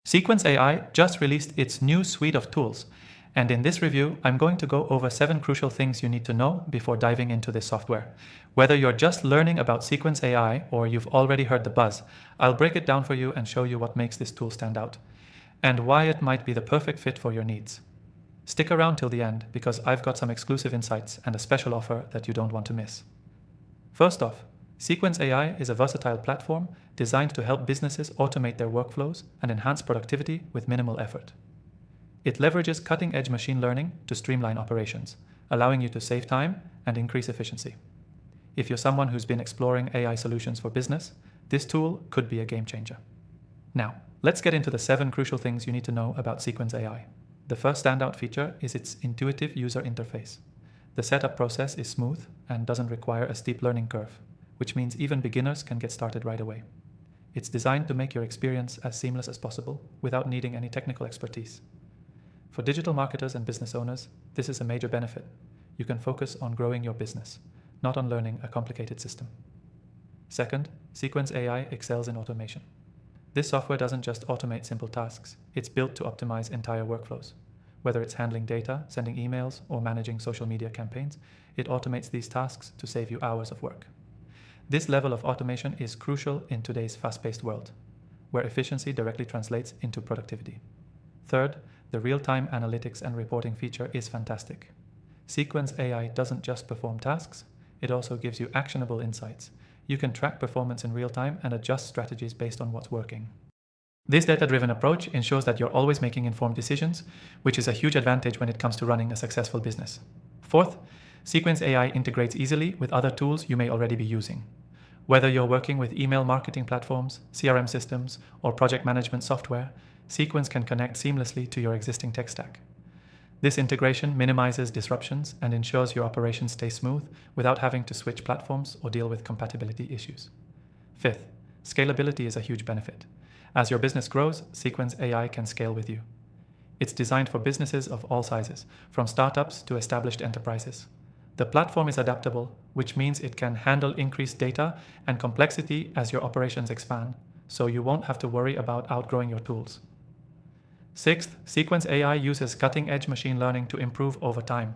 Sequens AI just released its new suite of tools, and in this review, I'm going to go over 7 crucial things you need to know before diving into this software. Whether you're just learning about Sequens AI or you've already heard the buzz, I'll break it down for you and show you what makes this tool stand out, and why it might be the perfect fit for your needs. Stick around till the end because I've got some exclusive insights and a special offer that you don't want to miss. First off, Sequens AI is a versatile platform designed to help businesses automate their workflows and enhance productivity with minimal effort. It leverages cutting-edge machine learning to streamline operations, allowing you to save time and increase efficiency. If you're someone who's been exploring AI solutions for business, this tool could be a game changer. Now, let's get into the 7 crucial things you need to know about Sequens AI. The first standout feature is its intuitive user interface. The setup process is smooth and doesn't require a steep learning curve, which means even beginners can get started right away. It's designed to make your experience as seamless as possible without needing any technical expertise. For digital marketers and business owners, this is a major benefit. You can focus on growing your business, not on learning a complicated system. Second, Sequens AI excels in automation. This software doesn't just automate simple tasks, it's built to optimize entire workflows. Whether it's handling data, sending emails, or managing social media campaigns, it automates these tasks to save you hours of work. This level of automation is crucial in today's fast-paced world, where efficiency directly translates into productivity. Third, the real-time analytics and reporting feature is fantastic. Sequens AI doesn't just perform tasks, it also gives you actionable insights. You can track performance in real time and adjust strategies based on what's working. This data-driven approach ensures that you're always making informed decisions, which is a huge advantage when it comes to running a successful business. Fourth, Sequens AI integrates easily with other tools you may already be using. Whether you're working with email marketing platforms, CRM systems, or project management software, Sequens can connect seamlessly to your existing tech stack. This integration minimizes disruptions and ensures your operations stay smooth without having to switch platforms or deal with compatibility issues. Fifth, scalability is a huge benefit. As your business grows, Sequens AI can scale with you. It's designed for businesses of all sizes, from startups to established enterprises. The platform is adaptable, which means it can handle increased data and complexity as your operations expand, so you won't have to worry about outgrowing your tools. Sixth, Sequens AI uses cutting-edge machine learning to improve over time.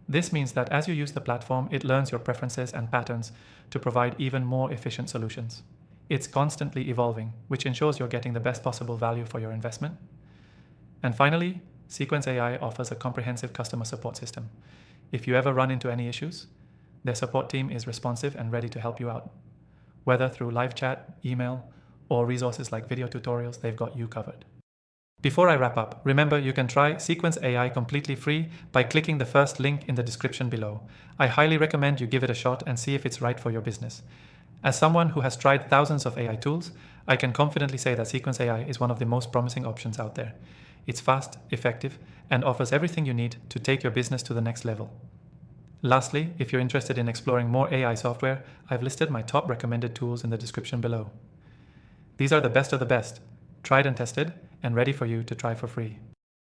This means that as you use the platform, it learns your preferences and patterns to provide even more efficient solutions. It's constantly evolving, which ensures you're getting the best possible value for your investment. And finally, Sequens AI offers a comprehensive customer support system. If you ever run into any issues, their support team is responsive and ready to help you out. Whether through live chat, email, or resources like video tutorials, they've got you covered. Before I wrap up, remember you can try Sequens AI completely free by clicking the first link in the description below. I highly recommend you give it a shot and see if it's right for your business. As someone who has tried thousands of AI tools, I can confidently say that Sequens AI is one of the most promising options out there. It's fast, effective, and offers everything you need to take your business to the next level. Lastly, if you're interested in exploring more AI software, I've listed my top recommended tools in the description below. These are the best of the best, tried and tested, and ready for you to try for free.